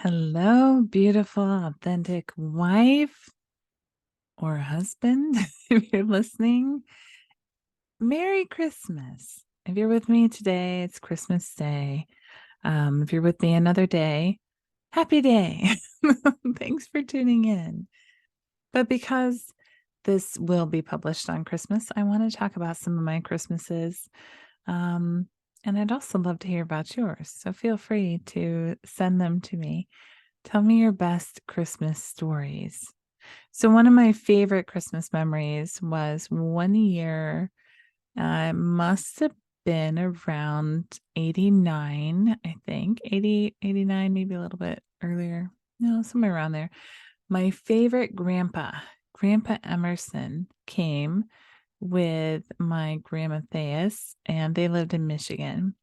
Hello, beautiful, authentic wife or husband. If you're listening, Merry Christmas. If you're with me today, it's Christmas Day. If you're with me another day, happy day. Thanks for tuning in. But because this will be published on Christmas, I want to talk about some of my Christmases. Um, and I'd also love to hear about yours. So feel free to send them to me. Tell me your best Christmas stories. So, one of my favorite Christmas memories was one year, it must have been around 89, I think, 80, 89, maybe a little bit earlier. No, somewhere around there. My favorite Grandpa Emerson, came with my grandma Thais, and they lived in Michigan.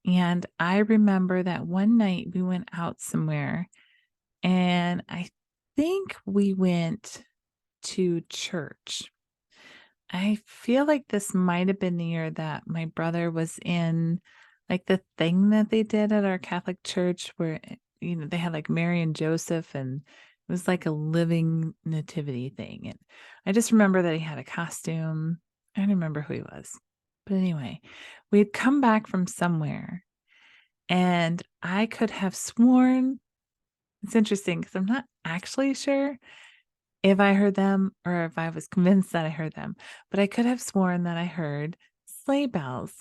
And I remember that one night we went out somewhere and I think we went to church. I feel like this might have been the year that my brother was in, like, the thing that they did at our Catholic church where, they had, like, Mary and Joseph, and it was like a living nativity thing, and I just remember that he had a costume. I don't remember who he was. But anyway, we had come back from somewhere, and I could have sworn it's interesting because 'cause I'm not actually sure if I heard them or if I was convinced that I heard them, but I could have sworn that I heard sleigh bells,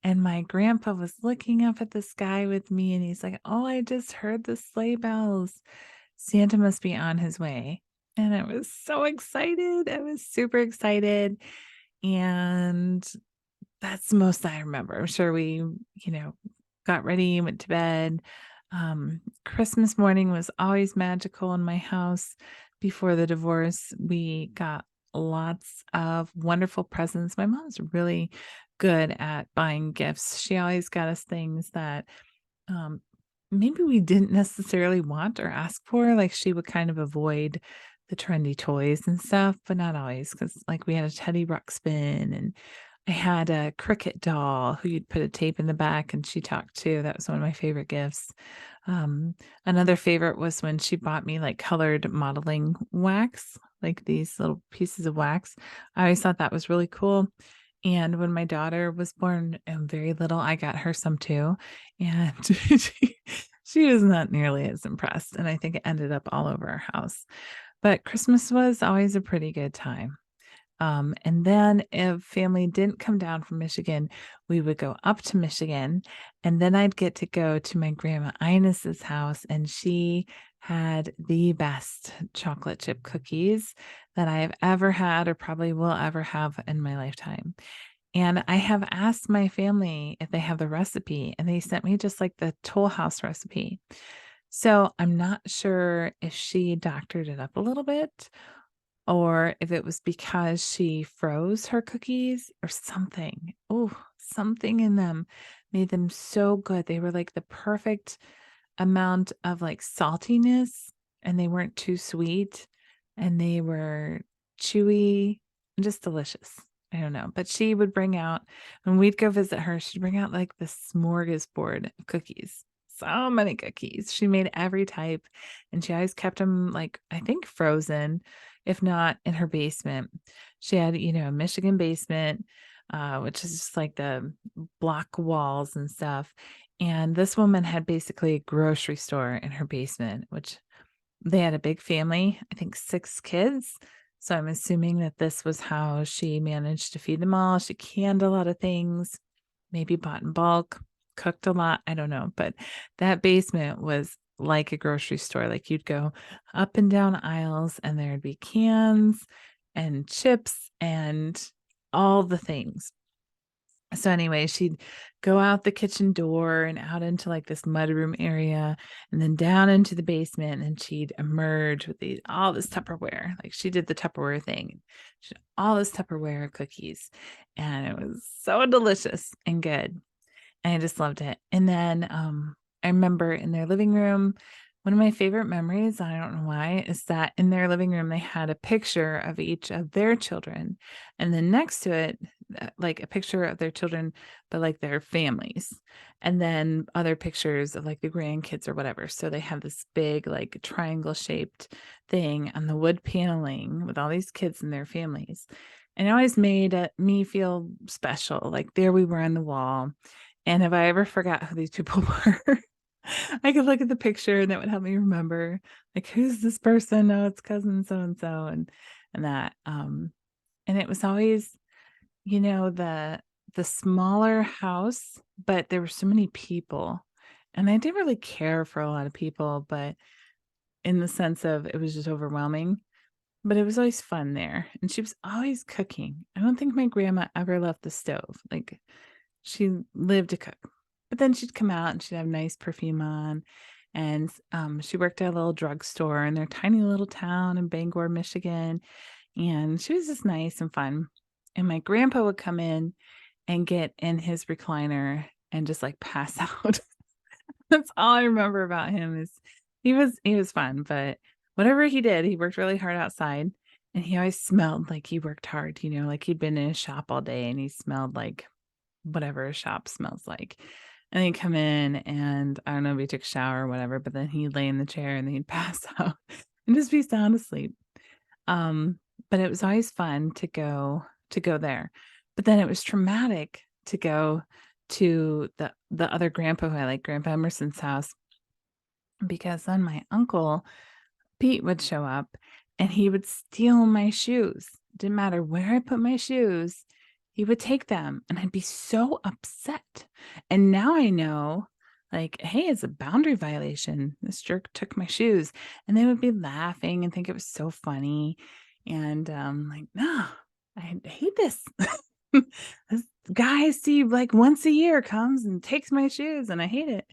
and my grandpa was looking up at the sky with me, and he's like, "Oh, I just heard the sleigh bells. Santa must be on his way." And I was so excited. I was super excited, and that's the most I remember. I'm sure we, got ready, went to bed. Christmas morning was always magical in my house. Before the divorce, we got lots of wonderful presents. My mom's really good at buying gifts. She always got us things that um, maybe we didn't necessarily want or ask for. Like she would kind of avoid the trendy toys and stuff, but not always. Because like we had a Teddy Ruxpin, and I had a Cricket doll who you'd put a tape in the back and she talked too. That was one of my favorite gifts. Another favorite was when she bought me like colored modeling wax, like these little pieces of wax. I always thought that was really cool. And when my daughter was born and very little, I got her some too. And she was not nearly as impressed. And I think it ended up all over our house. But Christmas was always a pretty good time. And then if family didn't come down from Michigan, we would go up to Michigan, and then I'd get to go to my grandma Inez's house, and she had the best chocolate chip cookies that I have ever had or probably will ever have in my lifetime. And I have asked my family if they have the recipe, and they sent me just like the Toll House recipe. So I'm not sure if she doctored it up a little bit or if it was because she froze her cookies or something. Oh, something in them made them so good. They were like the perfect amount of like saltiness, and they weren't too sweet, and they were chewy and just delicious. I don't know. But she would bring out, when we'd go visit her, she'd bring out like this smorgasbord of cookies. So many cookies. She made every type, and she always kept them, like, I think frozen, if not in her basement. She had, a Michigan basement, which is just like the block walls and stuff. And this woman had basically a grocery store in her basement, which they had a big family, I think 6 kids. So I'm assuming that this was how she managed to feed them all. She canned a lot of things, maybe bought in bulk, cooked a lot. I don't know. But that basement was like a grocery store. Like you'd go up and down aisles, and there'd be cans and chips and all the things. So anyway, she'd go out the kitchen door and out into like this mudroom area, and then down into the basement, and she'd emerge with all this Tupperware. Like she did the Tupperware thing. She had all this Tupperware cookies, and it was so delicious and good. And I just loved it. And then I remember in their living room, one of my favorite memories, I don't know why, is that in their living room they had a picture of each of their children. And then next to it, like a picture of their children, but like their families, and then other pictures of like the grandkids or whatever. So they have this big like triangle shaped thing on the wood paneling with all these kids and their families. And it always made me feel special. Like there we were on the wall. And if I ever forgot who these people were, I could look at the picture and that would help me remember, like, who's this person? No, it's cousin so and so, and that. And it was always, the smaller house, but there were so many people, and I didn't really care for a lot of people, but in the sense of it was just overwhelming. But it was always fun there, and she was always cooking. I don't think my grandma ever left the stove. Like she lived to cook. But then she'd come out and she'd have nice perfume on. And she worked at a little drugstore in their tiny little town in Bangor, Michigan. And she was just nice and fun. And my grandpa would come in and get in his recliner and just like pass out. That's all I remember about him is he was fun, but whatever he did, he worked really hard outside and he always smelled like he worked hard, like he'd been in a shop all day and he smelled like whatever a shop smells like. And he'd come in and I don't know if he took a shower or whatever, but then he'd lay in the chair and then he'd pass out and just be sound asleep. But it was always fun to go there. But then it was traumatic to go to the other grandpa who I like, Grandpa Emerson's house, because then my uncle Pete would show up and he would steal my shoes. Didn't matter where I put my shoes, he would take them and I'd be so upset. And now I know, like, hey, it's a boundary violation. This jerk took my shoes. And they would be laughing and think it was so funny. And like, no, I hate this. This guy I see like once a year comes and takes my shoes and I hate it.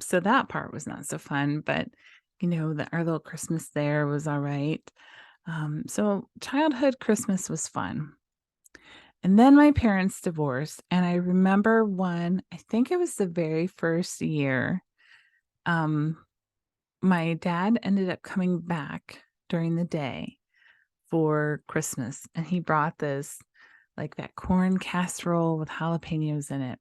So that part was not so fun, but our little Christmas there was all right. So childhood Christmas was fun. And then my parents divorced, and I remember I think it was the very first year, my dad ended up coming back during the day for Christmas, and he brought this, like that corn casserole with jalapenos in it.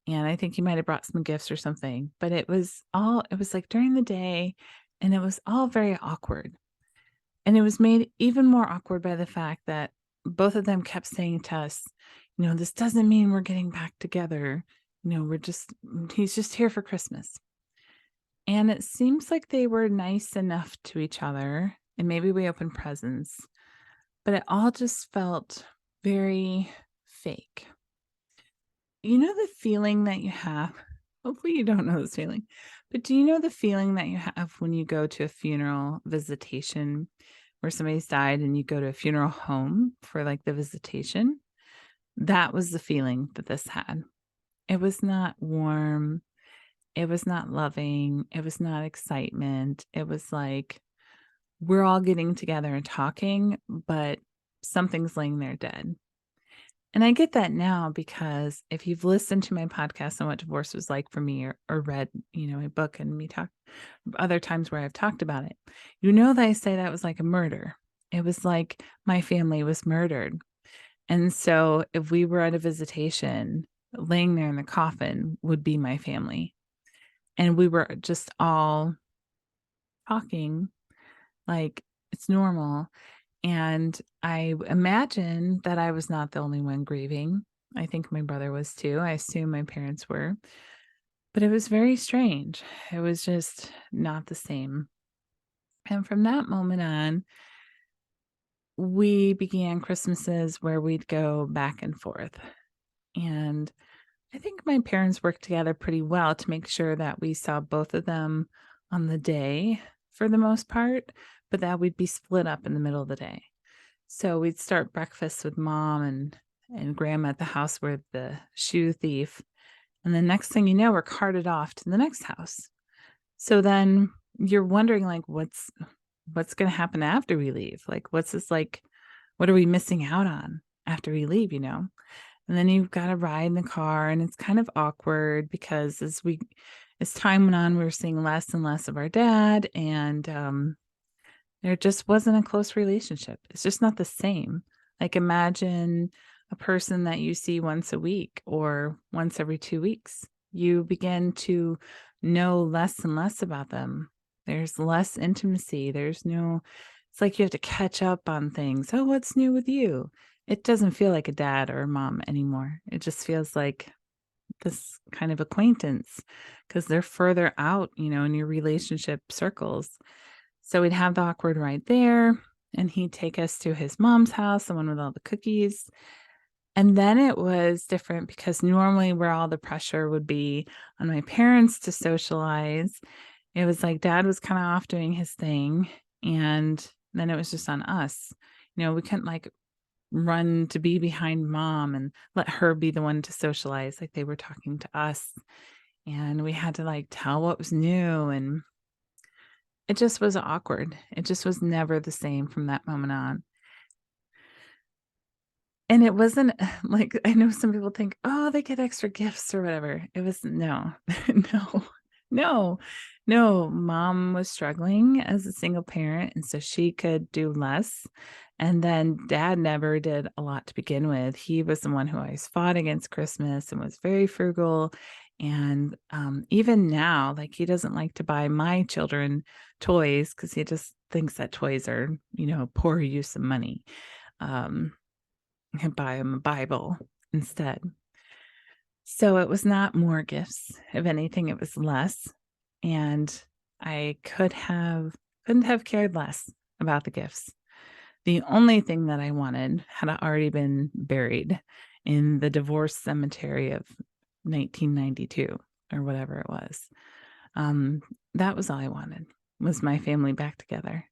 And I think he might have brought some gifts or something, but it was like during the day, and it was all very awkward. And it was made even more awkward by the fact that both of them kept saying to us, this doesn't mean we're getting back together. He's just here for Christmas. And it seems like they were nice enough to each other, and maybe we opened presents, but it all just felt very fake. You know the feeling that you have? Hopefully you don't know this feeling, but do you know the feeling that you have when you go to a funeral visitation where somebody's died and you go to a funeral home for like the visitation? That was the feeling that this had. It was not warm. It was not loving. It was not excitement. It was like we're all getting together and talking, but something's laying there dead. And I get that now because if you've listened to my podcast on what divorce was like for me or read, a book and me talk other times where I've talked about it, that I say that was like a murder. It was like my family was murdered. And so if we were at a visitation, laying there in the coffin would be my family. And we were just all talking like it's normal. And I imagine that I was not the only one grieving. I think my brother was too. I assume my parents were. But it was very strange. It was just not the same. And from that moment on, we began Christmases where we'd go back and forth. And I think my parents worked together pretty well to make sure that we saw both of them on the day for the most part, but that we'd be split up in the middle of the day. So we'd start breakfast with mom and grandma at the house where the shoe thief. And the next thing you know, we're carted off to the next house. So then you're wondering like, what's going to happen after we leave? Like, what's this like? What are we missing out on after we leave, And then you've got to ride in the car and it's kind of awkward because as time went on, we were seeing less and less of our dad and, there just wasn't a close relationship. It's just not the same. Like, imagine a person that you see once a week or once every 2 weeks. You begin to know less and less about them. There's less intimacy. It's like you have to catch up on things. "Oh, what's new with you?" It doesn't feel like a dad or a mom anymore. It just feels like this kind of acquaintance because 'cause they're further out, in your relationship circles. So we'd have the awkward right there, and he'd take us to his mom's house, the one with all the cookies. And then it was different because normally where all the pressure would be on my parents to socialize, it was like dad was kinda off doing his thing, and then it was just on us. We couldn't, like, run to be behind mom and let her be the one to socialize, like, they were talking to us, and we had to, like, tell what was new, and it just was awkward. It just was never the same from that moment on. And it wasn't like, I know some people think, "Oh, they get extra gifts or whatever." It was no, no, no, no. Mom was struggling as a single parent, and so she could do less. And then dad never did a lot to begin with. He was the one who always fought against Christmas and was very frugal. And even now, like, he doesn't like to buy my children toys because he just thinks that toys are, poor use of money. Um, and buy him a Bible instead. So it was not more gifts. If anything, it was less. And I couldn't have cared less about the gifts. The only thing that I wanted had already been buried in the divorce cemetery of 1992 or whatever it was. Um, that was all I wanted, was my family back together.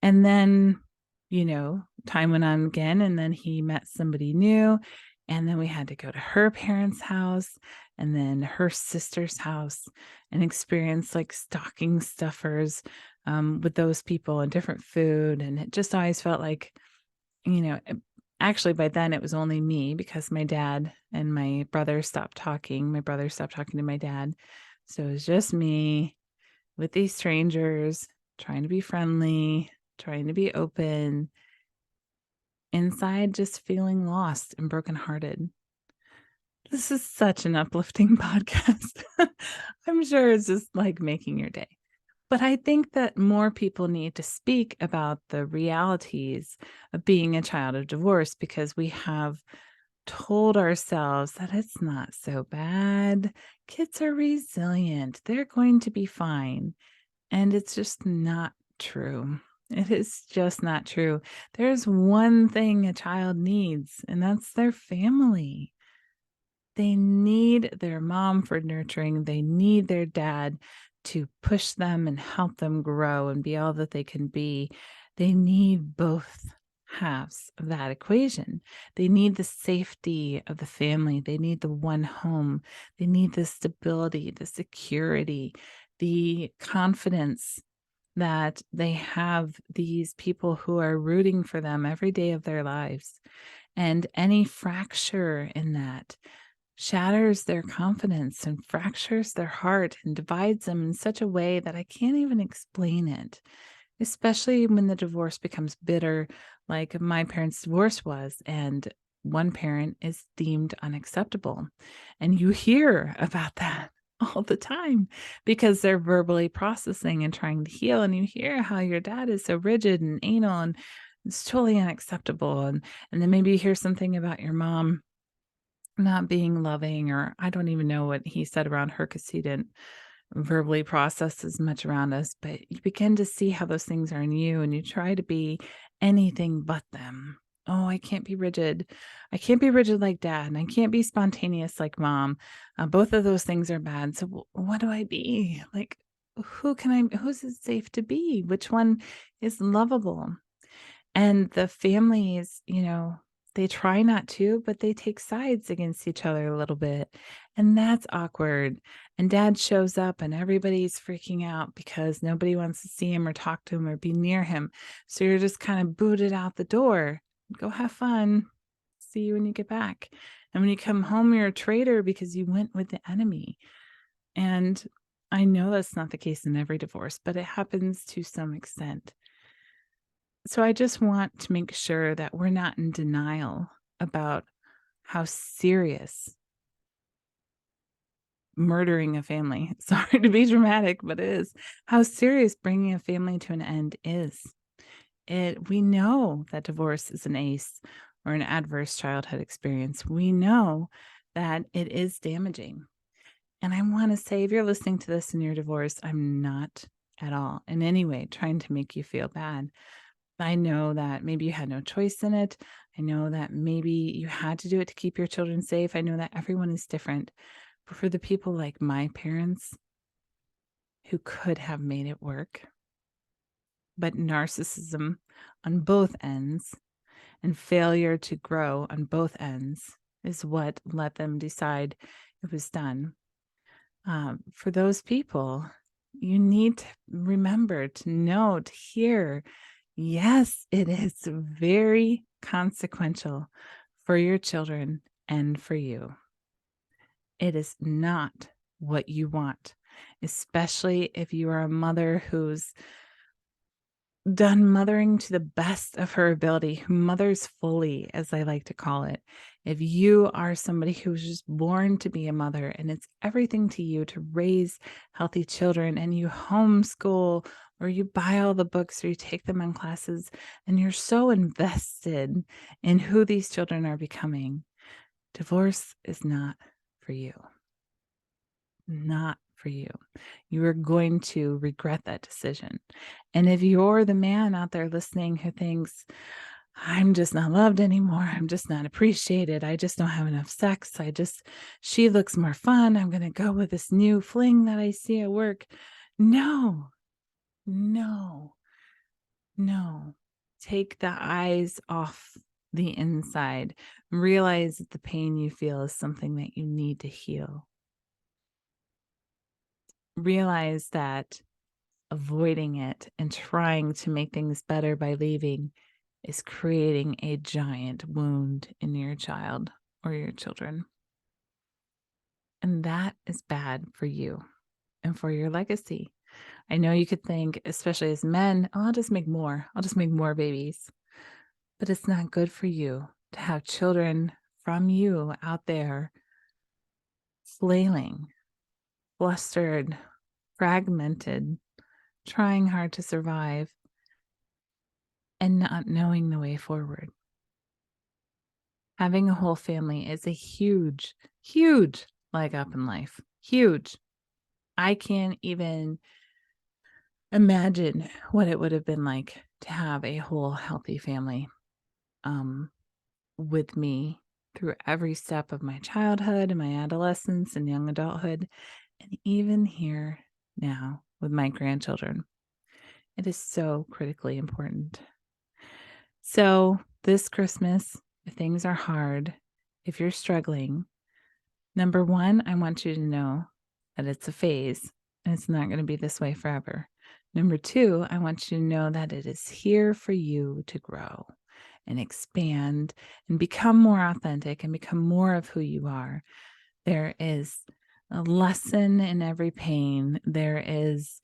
And then, time went on again, and then he met somebody new, and then we had to go to her parents' house and then her sister's house and experience, like, stocking stuffers, with those people and different food, and it just always felt like, you know eh actually, by then, it was only me because my dad and my brother stopped talking. My brother stopped talking to my dad, so it was just me with these strangers, trying to be friendly, trying to be open, inside just feeling lost and brokenhearted. This is such an uplifting podcast. I'm sure it's just like making your day. But I think that more people need to speak about the realities of being a child of divorce because we have told ourselves that it's not so bad. Kids are resilient, they're going to be fine. And it's just not true. It is just not true. There's one thing a child needs, and that's their family. They need their mom for nurturing. They need their dad to push them and help them grow and be all that they can be. They need both halves of that equation. They need the safety of the family. They need the one home. They need the stability, the security, the confidence that they have these people who are rooting for them every day of their lives. And any fracture in that shatters their confidence and fractures their heart and divides them in such a way that I can't even explain it, especially when the divorce becomes bitter, like my parents' divorce was, and one parent is deemed unacceptable. And you hear about that all the time because they're verbally processing and trying to heal. And you hear how your dad is so rigid and anal and it's totally unacceptable. And then maybe you hear something about your mom not being loving, or I don't even know what he said around her because he didn't verbally process as much around us, but you begin to see how those things are in you and you try to be anything but them. Oh, I can't be rigid. I can't be rigid like dad, and I can't be spontaneous like mom. Both of those things are bad. So what do I be? Like, who's it safe to be? Which one is lovable? And the families, they try not to, but they take sides against each other a little bit. And that's awkward. And dad shows up and everybody's freaking out because nobody wants to see him or talk to him or be near him. So you're just kind of booted out the door. Go have fun. See you when you get back. And when you come home, you're a traitor because you went with the enemy. And I know that's not the case in every divorce, but it happens to some extent. So I just want to make sure that we're not in denial about how serious murdering a family, sorry to be dramatic, but it is, how serious bringing a family to an end is. We know that divorce is an ACE or an adverse childhood experience. We know that it is damaging. And I want to say, if you're listening to this and you're divorced, I'm not at all in any way trying to make you feel bad. I know that maybe you had no choice in it. I know that maybe you had to do it to keep your children safe. I know that everyone is different. But for the people like my parents who could have made it work, but narcissism on both ends and failure to grow on both ends is what let them decide it was done. For those people, you need to remember to know, to hear, yes, it is very consequential for your children and for you. It is not what you want, especially if you are a mother who's done mothering to the best of her ability, who mothers fully, as I like to call it. If you are somebody who's just born to be a mother and it's everything to you to raise healthy children, and you homeschool or you buy all the books or you take them in classes and you're so invested in who these children are becoming, divorce is not for you. Not for you. You are going to regret that decision. And if you're the man out there listening who thinks, I'm just not loved anymore, I'm just not appreciated, I just don't have enough sex, she looks more fun, I'm going to go with this new fling that I see at work. No, no, no. Take the eyes off the inside. Realize that the pain you feel is something that you need to heal. Realize that avoiding it and trying to make things better by leaving is creating a giant wound in your child or your children. And that is bad for you and for your legacy. I know you could think, especially as men, oh, I'll just make more. I'll just make more babies. But it's not good for you to have children from you out there flailing, flustered, fragmented, trying hard to survive, and not knowing the way forward. Having a whole family is a huge, huge leg up in life. Huge. I can't even imagine what it would have been like to have a whole healthy family um, with me through every step of my childhood and my adolescence and young adulthood, and even here now with my grandchildren. It is so critically important. So this Christmas, if things are hard, if you're struggling, number one, I want you to know that it's a phase and it's not going to be this way forever. Number two, I want you to know that it is here for you to grow and expand and become more authentic and become more of who you are. There is a lesson in every pain. There is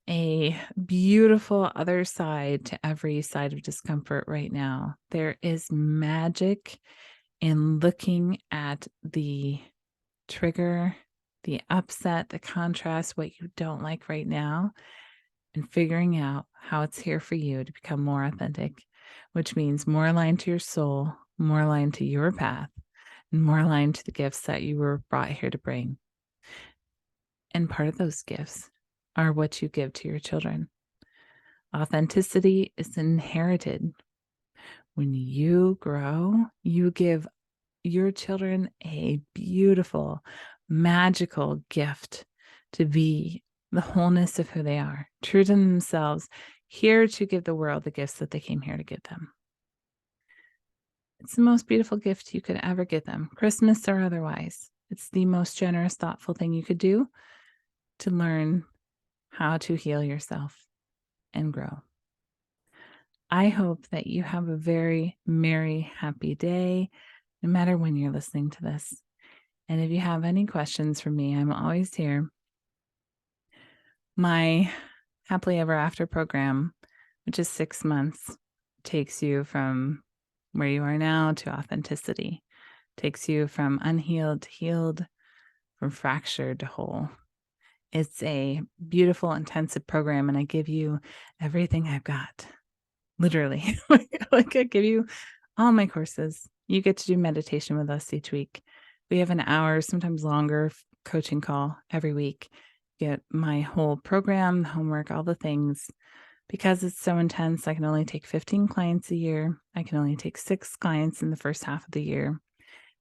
a beautiful other side to every side of discomfort right now. There is magic in looking at the trigger, the upset, the contrast, what you don't like right now, and figuring out how it's here for you to become more authentic, which means more aligned to your soul, more aligned to your path, and more aligned to the gifts that you were brought here to bring. And part of those gifts are what you give to your children. Authenticity is inherited. When you grow, you give your children a beautiful, magical gift to be the wholeness of who they are, true to themselves, here to give the world the gifts that they came here to give them. It's the most beautiful gift you could ever give them, Christmas or otherwise. It's the most generous, thoughtful thing you could do to learn how to heal yourself and grow. I hope that you have a very merry, happy day, no matter when you're listening to this. And if you have any questions for me, I'm always here. My Happily Ever After program, which is 6 months, takes you from where you are now to authenticity, takes you from unhealed to healed, from fractured to whole. It's a beautiful, intensive program, and I give you everything I've got. Literally. Like, I give you all my courses. You get to do meditation with us each week. We have an hour, sometimes longer coaching call every week. Get my whole program, homework, all the things. Because it's so intense, I can only take 15 clients a year. I can only take 6 clients in the first half of the year.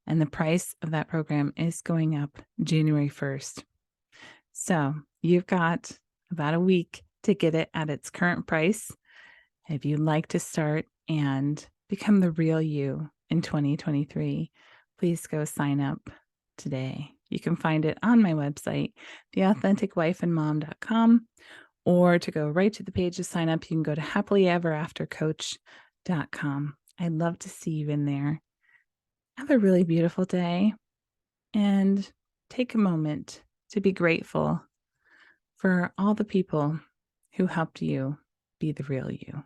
And the price of that program is going up January 1st. So you've got about a week to get it at its current price. If you'd like to start and become the real you in 2023, please go sign up today. You can find it on my website, theauthenticwifeandmom.com, or to go right to the page to sign up, you can go to happilyeveraftercoach.com. I'd love to see you in there. Have a really beautiful day and take a moment to be grateful for all the people who helped you be the real you.